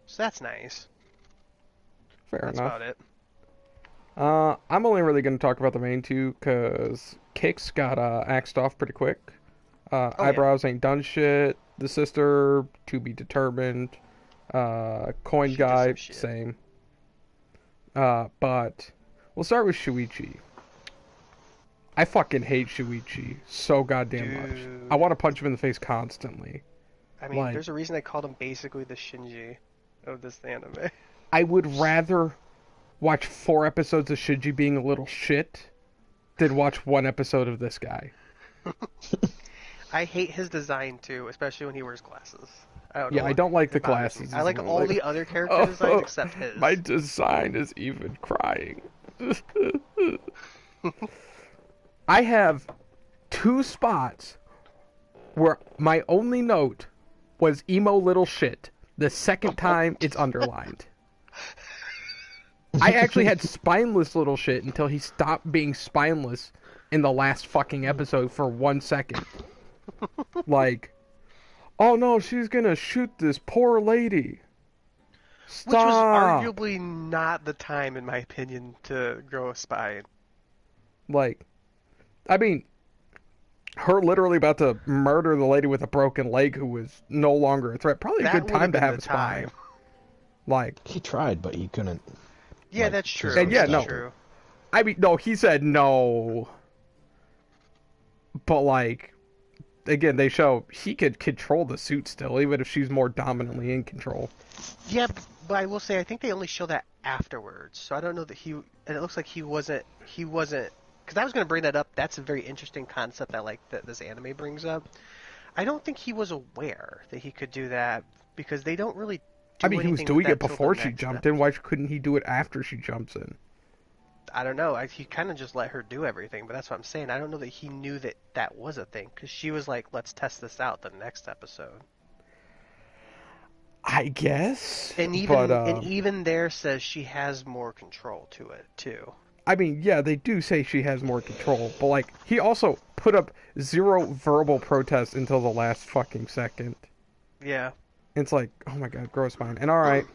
So that's nice. Fair That's enough. about it. I'm only really going to talk about the main two because Kix got axed off pretty quick. Oh yeah, Eyebrows ain't done shit. The sister, to be determined. Coin she did some guy, shit. same. But we'll start with Shuichi. I fucking hate Shuichi so goddamn much. I Dude, want to punch him in the face constantly. I mean, Like, there's a reason I called him basically the Shinji of this anime. I would rather watch 4 episodes of Shinji being a little shit than watch 1 episode of this guy. I hate his design too, especially when he wears glasses. I don't know Yeah, I why. don't like the It bothers me. glasses I as like well. all Like, the other character designs oh, except his. my design is even crying. I have 2 spots where my only note was emo little shit. The second time it's underlined. I actually had spineless little shit until he stopped being spineless in the last fucking episode for 1 second. Like, oh no, she's gonna shoot this poor lady. Which was Stop. arguably not the time, in my opinion, to grow a spine. Like, I mean, her literally about to murder the lady with a broken leg who was no longer a threat. Probably a That good would have time to been have the a spine. time. Like, He tried, but he couldn't. Yeah, Like, that's true. physically yeah, That's no. stop it. true. I mean, no, he said no. But, like, again, they show he could control the suit still, even if she's more dominantly in control. Yeah, but I will say I think they only show that afterwards. So I don't know that he. And it looks like he wasn't. He wasn't. Because I was going to bring that up. That's a very interesting concept that that this anime brings up. I don't think he was aware that he could do that because they don't really do I mean, he was anything with doing it that till the before she next jumped in. Why couldn't he do it after she jumps in? I don't know. He kind of just let her do everything, but that's what I'm saying. I don't know that he knew that that was a thing because she was like, "Let's test this out." The next episode. I guess, And but even there says she has more control to it too. I mean, yeah, they do say she has more control, but like he also put up zero verbal protest until the last fucking second. Yeah. It's like, oh my god, gross spine. And all right,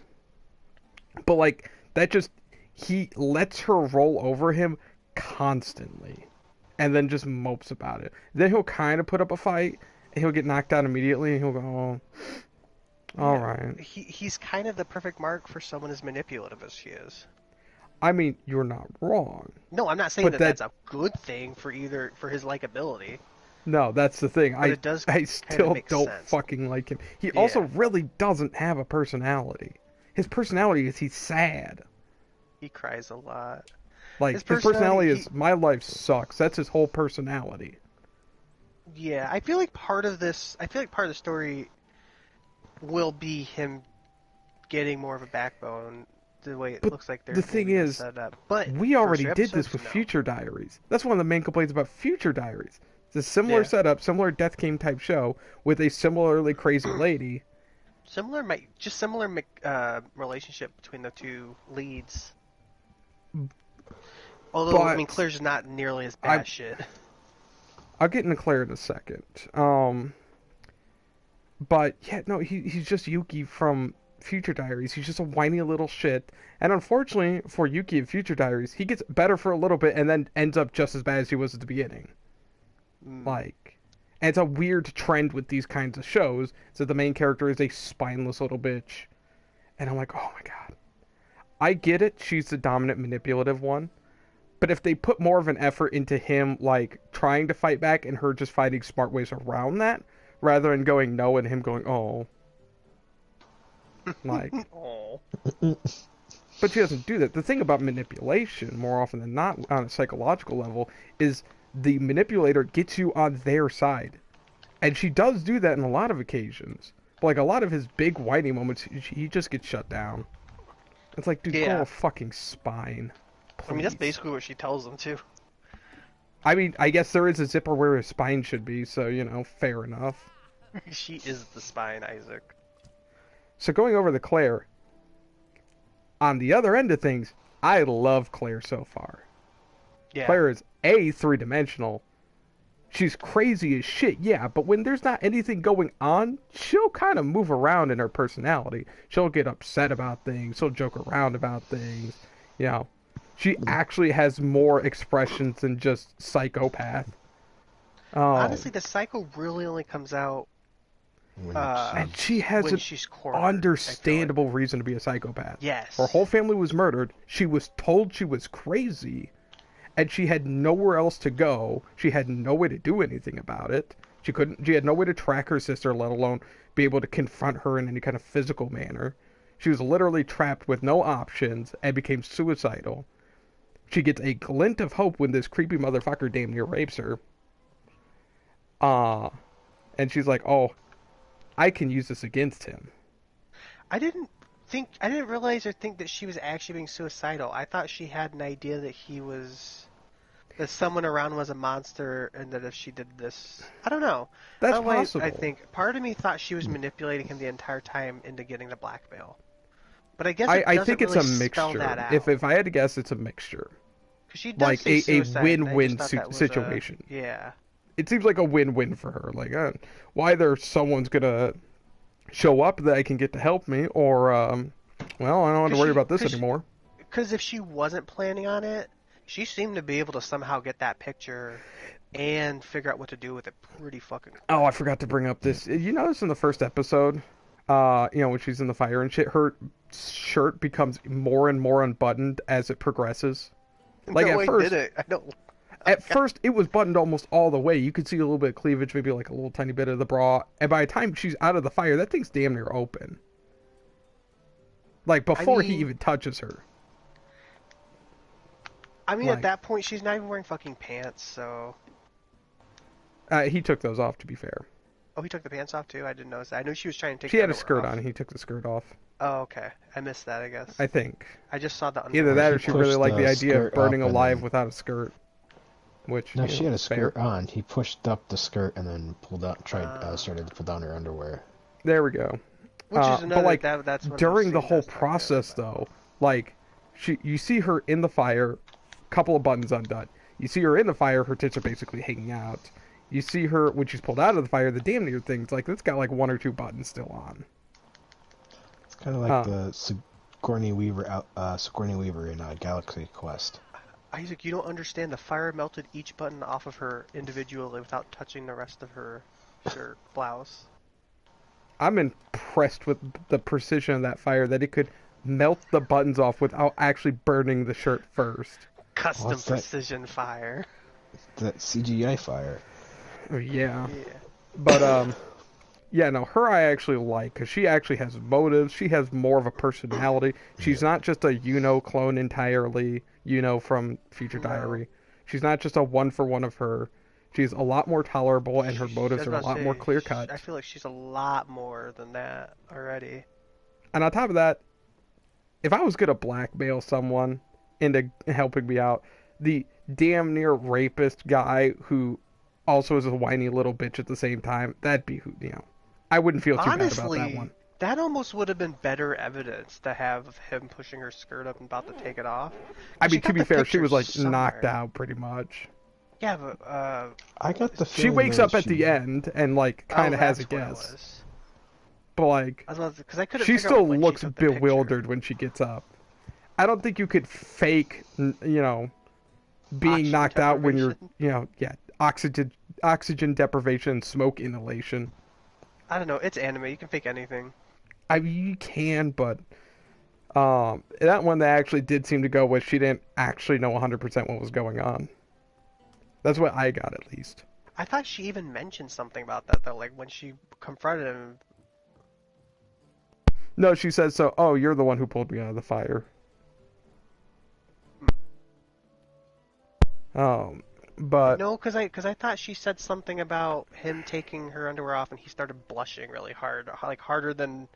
but like that just he lets her roll over him constantly, and then just mopes about it. Then he'll kind of put up a fight, and he'll get knocked out immediately, and he'll go, oh, all Yeah. right. He's kind of the perfect mark for someone as manipulative as she is. I mean, you're not wrong, No, I'm not saying but that that's a good thing for his likability, no, that's the thing. but I it does I kind of still make don't sense. fucking like him. He also Yeah. really doesn't have a personality. His personality is he's sad. He cries a lot. His Like his personality, personality is my life sucks. That's his whole personality. yeah, I feel like part of the story will be him getting more of a backbone the way it But looks like they're the thing maybe gonna is, set it up. But we first already few did this episodes, with no. Future Diaries. That's one of the main complaints about Future Diaries. It's a similar Yeah. setup, similar Death Game type show with a similarly crazy lady. Similar relationship between the two leads. Although, I mean, But Claire's not nearly as I, bad shit. I'll get into Claire in a second. But yeah, no, he's just Yuki from Future Diaries. He's just a whiny little shit. And unfortunately for Yuki in Future Diaries, he gets better for a little bit and then ends up just as bad as he was at the beginning. Mm. Like, and it's a weird trend with these kinds of shows. So the main character is a spineless little bitch. And I'm like, oh my god. I get it, she's the dominant manipulative one. But if they put more of an effort into him, like, trying to fight back and her just finding smart ways around that, rather than going no and him going, oh. Like, Oh. but she doesn't do that. The thing about manipulation, more often than not, on a psychological level, is the manipulator gets you on their side. And she does do that in a lot of occasions. But like a lot of his big whiny moments, he just gets shut down. It's like, dude, Yeah. go a fucking spine. I mean, that's Please. basically what she tells them too. I mean, I guess there is a zipper where his spine should be, so, you know, fair enough. She is the spine, Isaac. So going over to Claire, on the other end of things, I love Claire so far. Yeah. Claire is A, three-dimensional. She's crazy as shit, yeah, but when there's not anything going on, she'll kind of move around in her personality. She'll get upset about things, she'll joke around about things, you know. She actually has more expressions than just psychopath. Honestly, the psycho really only comes out And she has when an she's cornered. understandable reason to be a psychopath. Yes. Her whole family was murdered. She was told she was crazy, and she had nowhere else to go. She had no way to do anything about it. She couldn't. She had no way to track her sister, let alone be able to confront her in any kind of physical manner. She was literally trapped with no options and became suicidal. She gets a glint of hope when this creepy motherfucker damn near rapes her. And she's like, "Oh, I can use this against him." I didn't realize or think that she was actually being suicidal. I thought she had an idea that someone around was a monster, and that if she did this, I don't know. That's Otherwise, possible. I think part of me thought she was manipulating him the entire time into getting the blackmail. But I guess it I doesn't think it's really a spell mixture. that out. If I had to guess, it's a mixture. 'Cause she does Like say a suicide, and I just win-win thought that was situation. yeah. It seems like a win-win for her. Like, either someone's gonna show up that I can get to help me, or well, I don't have to worry about this anymore. Because if she wasn't planning on it, she seemed to be able to somehow get that picture and figure out what to do with it pretty fucking quick. Oh, I forgot to bring up this. You notice in the first episode, when she's in the fire and shit, her shirt becomes more and more unbuttoned as it progresses. Like No, at I first, did it. I don't. at first it was buttoned almost all the way. You could see a little bit of cleavage, maybe like a little tiny bit of the bra. And by the time she's out of the fire, that thing's damn near open. Like before he mean- even touches her. I mean, Like- at that point, she's not even wearing fucking pants. So, He took those off, to be fair. oh, he took the pants off too. I didn't notice that. I knew she was trying to take. She the had a underwear skirt off. on. He took the skirt off. Oh, okay. I missed that. I guess. I think. I just saw the Either underwear. that or He she really pushed liked the the idea of skirt burning up and alive then- without a skirt. Which, No, you she know, had a fair. skirt on. He pushed up the skirt and then pulled out, started to pull down her underwear. There we go. Which is But another like that's one of those during the scenes whole that's not good, process, but though, like you see her in the fire, couple of buttons undone. You see her in the fire, her tits are basically hanging out. You see her when she's pulled out of the fire, the damn near thing's like it's got like one or two buttons still on. It's kind of like Uh, the Sigourney Weaver in Galaxy Quest. Isaac, you don't understand. The fire melted each button off of her individually without touching the rest of her shirt blouse. I'm impressed with the precision of that fire that it could melt the buttons off without actually burning the shirt first. Custom What's that? precision fire. That CGI fire. Oh, yeah, Yeah. but yeah, no, her I actually like because she actually has motives. She has more of a personality. She's Yeah. not just a clone entirely. From Future No. Diary. She's not just a one for one of her. She's a lot more tolerable, and her I motives was are a about to lot more say, clear I cut. feel like she's a lot more than that already. And on top of that, if I was gonna blackmail someone into helping me out, the damn near rapist guy who also is a whiny little bitch at the same time, that'd be who. I wouldn't feel too bad about that Honestly, one. that almost would have been better evidence to have of him pushing her skirt up and about to take it off. I 'Cause she mean, to got be the fair, she picture was like knocked somewhere. out pretty much. Yeah, but I got the She feeling wakes though that up at the she. end and like kind oh, of has a that's what it guess, was. but like I was because I couldn't she figure out still when she looks took the picture. bewildered when she gets up. I don't think you could fake, being Oxygen knocked out when you're, deprivation? yeah, oxygen deprivation, smoke inhalation. I don't know. It's anime. You can fake anything. I mean, you can, but that one they actually did seem to go with she didn't actually know 100% what was going on. That's what I got at least. I thought she even mentioned something about that though, like when she confronted him. No, she says so. Oh, you're the one who pulled me out of the fire. Um, but No, because I thought she said something about him taking her underwear off and he started blushing really hard, like harder than,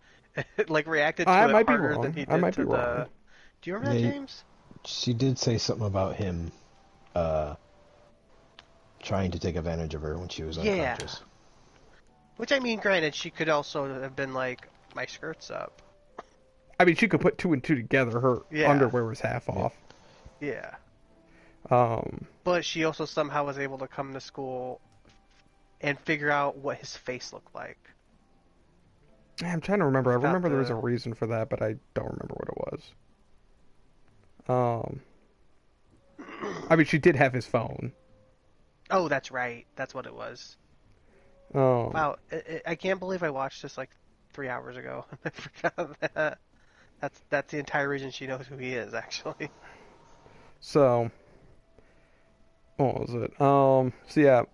like reacted I to it might be harder than wrong. he I did might be to wrong. the. Do you remember that, They, James? she did say something about him uh, trying to take advantage of her when she was Yeah. unconscious. Which I mean, granted, she could also have been like, my skirt's up. I mean, she could put two and two together. Her Yeah. underwear was half off. Yeah. Um, But she also somehow was able to come to school and figure out what his face looked like. I'm trying to remember. I Without remember there was a the. reason for that, but I don't remember what it was. I mean, she did have his phone. Oh, that's right. That's what it was. Um, Wow, I can't believe I watched this like 3 hours ago. I forgot that. That's the entire reason she knows who he is, actually. so what was it? So yeah,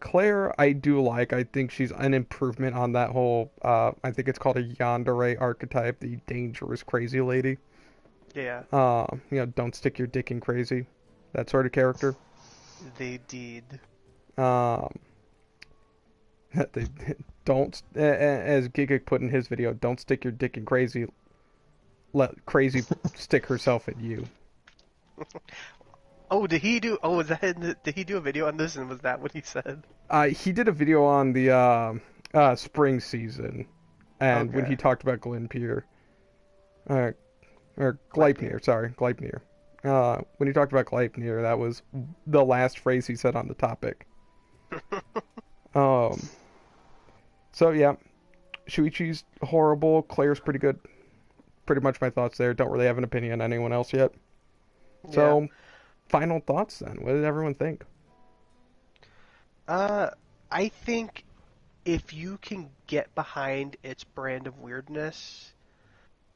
Claire, I do like. I think she's an improvement on that whole. I think it's called a yandere archetype, the dangerous crazy lady. Yeah, Don't stick your dick in crazy, that sort of character. they did. Um, they don't, as Giga put in his video, don't stick your dick in crazy. Let crazy stick herself at you. Oh, did he do? Oh, was that? Did he do a video on this? And was that what he said? He did a video on the spring season, and when Okay. he talked about Gleipnir, or Gleipnir, sorry, Gleipnir. When he talked about Gleipnir, that was the last phrase he said on the topic. Um. So yeah, Shuichi's horrible. Claire's pretty good. Pretty much my thoughts there. Don't really have an opinion on anyone else yet. So, final thoughts then. What did everyone think? I think if you can get behind its brand of weirdness,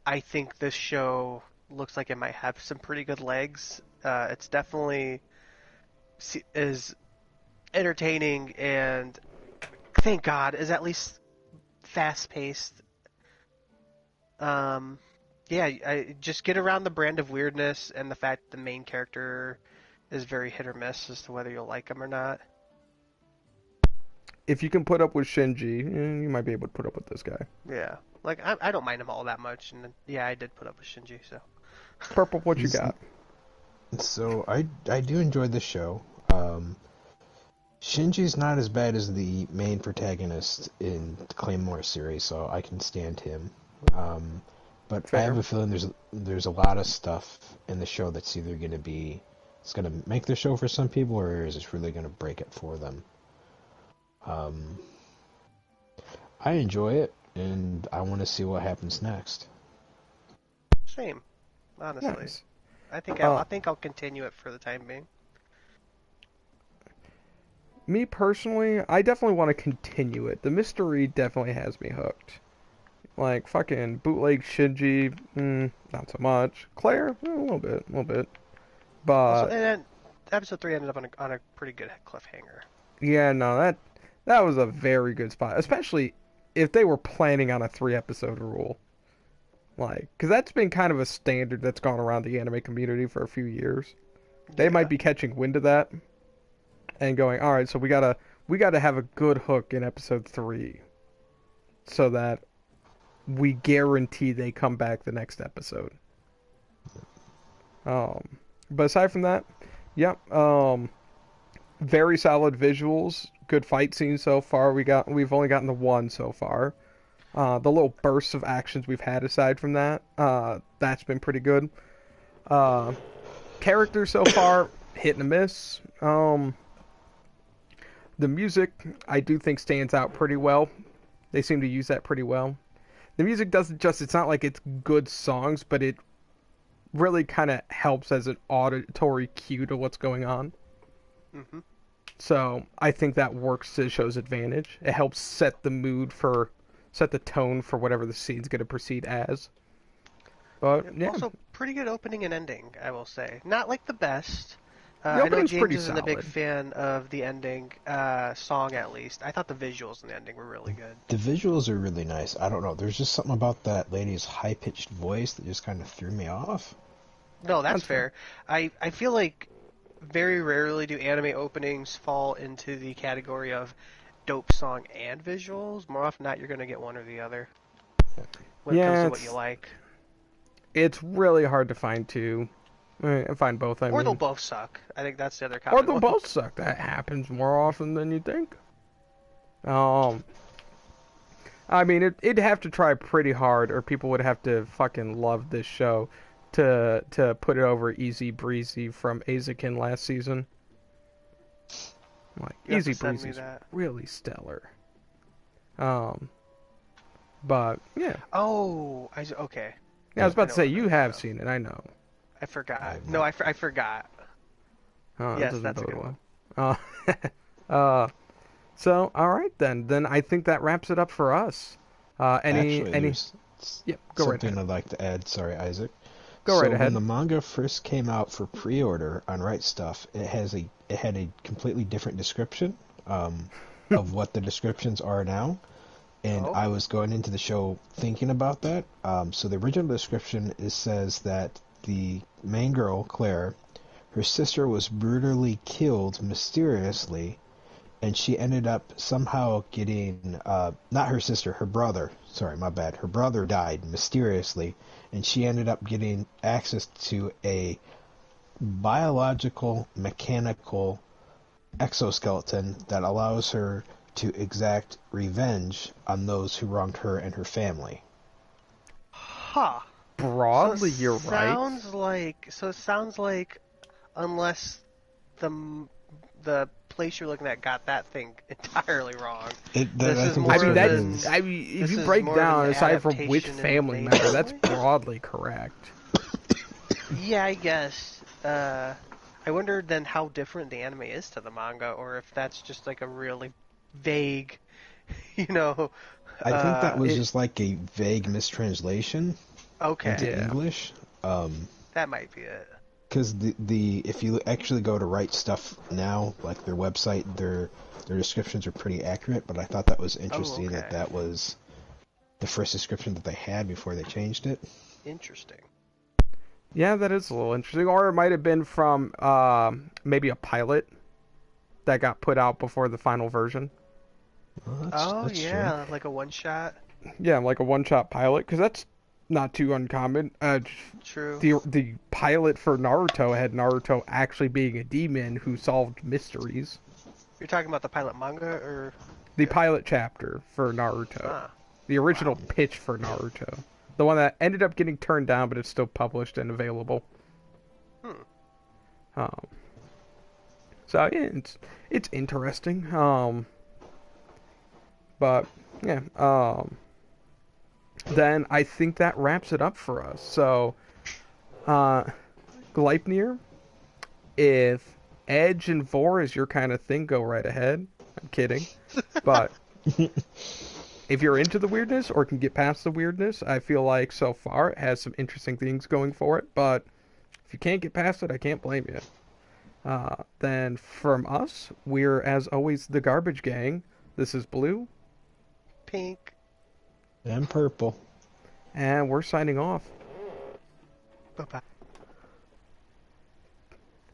I think this show looks like it might have some pretty good legs. It's definitely is entertaining and thank God is at least fast paced. Yeah, I just get around the brand of weirdness and the fact the main character is very hit or miss as to whether you'll like him or not. If you can put up with Shinji, you might be able to put up with this guy. Yeah, like I don't mind him all that much, and yeah, I did put up with Shinji, so. Purple, what you He's- got? So I do enjoy the show. Shinji's not as bad as the main protagonist in the Claymore series, so I can stand him. But I have Fair. a feeling there's a lot of stuff in the show that's either going to be it's going to make the show for some people, or is it really going to break it for them? Um, I enjoy it, and I want to see what happens next. Same, honestly. Nice. I think I'll continue it for the time being. Me personally, I definitely want to continue it. The mystery definitely has me hooked. Like fucking bootleg Shinji, not so much. Claire, a little bit, a little bit. Also, But and then episode 3 ended up on a pretty good cliffhanger. yeah, no, that was a very good spot, especially if they were planning on a 3 episode rule. Like, because that's been kind of a standard that's gone around the anime community for a few years. They might Yeah. be catching wind of that and going, all right, so we gotta have a good hook in episode 3, so that we guarantee they come back the next episode. Um, but aside from that, yep. Very solid visuals, good fight scenes so far. We've only gotten the one so far. The little bursts of actions we've had aside from that, that's been pretty good. Uh, Characters so far hit and a miss. The music I do think stands out pretty well. They seem to use that pretty well. The music doesn't just, it's not like it's good songs, but it really kind of helps as an auditory cue to what's going on. hmm So I think that works to the show's advantage. It helps set the tone for whatever the scene's going to proceed as. But yeah, Also, pretty good opening and ending, I will say. Not like the best. the I know opening's James pretty isn't a big solid. fan of the ending song, at least. I thought the visuals in the ending were really good. The visuals are really nice. I don't know. There's just something about that lady's high-pitched voice that just kind of threw me off. No, that's That's fair. fair. I feel like very rarely do anime openings fall into the category of dope song and visuals. More often than not, you're going to get one or the other when it comes Yeah, to what you like. it's really hard to find two. Find both, I Or they'll mean. both suck. I think that's the other Or common they'll one. both suck. That happens more often than you think. Um, I mean, it'd have to try pretty hard, or people would have to fucking love this show to put it over Easy Breezy from Azakin last season. Like You have Easy to send me Breezy's that. really stellar. Um, but yeah, Okay. yeah. I was I about know to say what you that have is. seen it. I know. I forgot. I've No, not. I forgot. That Yes, doesn't that's a bode good one. well. Uh, so all right then. Then I think that wraps it up for us. Actually, Any? there's Yep. Go right something ahead. I'd like to add. Sorry, Isaac. Go right So when ahead. the manga first came out for pre-order on Right Stuff, it had a completely different description of what the descriptions are now, and Oh, I was going into the show thinking about that. So the original description says that the main girl, Claire, her sister was brutally killed mysteriously, and she ended up somehow getting not her sister, her brother. Sorry, my bad. Her brother died mysteriously, and she ended up getting access to a biological mechanical exoskeleton that allows her to exact revenge on those who wronged her and her family. huh. Broadly, you're right. It sounds like unless the place you're looking at got that thing entirely wrong. This This I is think more I that's mean, of what it an is. I mean, if this you is break more of down an aside from which adaptation in family nature, member, that's probably? broadly correct. Yeah, I guess. I wonder then how different the anime is to the manga, or if that's just like a really vague, you know. I think that was It, just like a vague mistranslation into Okay, yeah, English. that might be it. Because the if you actually go to Right Stuff now, like their website, their descriptions are pretty accurate. But I thought that was Oh, interesting that okay. that was the first description that they had before they changed it. Interesting. yeah, that is a little interesting. Or it might have been from maybe a pilot that got put out before the final version. Well, Oh that's true. yeah, like a one shot. Yeah, like a one-shot pilot, because that's not too uncommon. True. The pilot for Naruto had Naruto actually being a demon who solved mysteries. You're talking about the pilot manga, or The pilot chapter for Naruto. ah, The original wow. pitch for Naruto. The one that ended up getting turned down, but it's still published and available. Hmm. Um, so yeah, it's interesting. But yeah. Then I think that wraps it up for us. So, uh, Gleipnir, if Edge and Vor is your kind of thing, go right ahead. I'm kidding, but if you're into the weirdness or can get past the weirdness, I feel like so far it has some interesting things going for it. But if you can't get past it, I can't blame you. Then from us, we're as always the Garbage Gang. This is Blue, Pink. And purple. and we're signing off. Bye bye.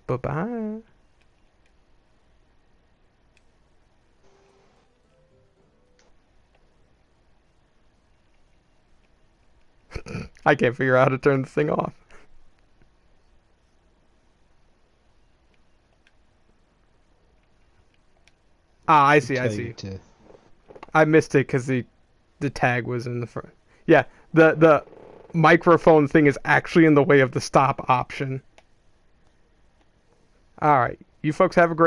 Bye bye. I can't figure out how to turn the thing off. Ah, I see, I Tell you see. to. I missed it because the tag was in the front. Yeah, the microphone thing is actually in the way of the stop option. All right, you folks have a great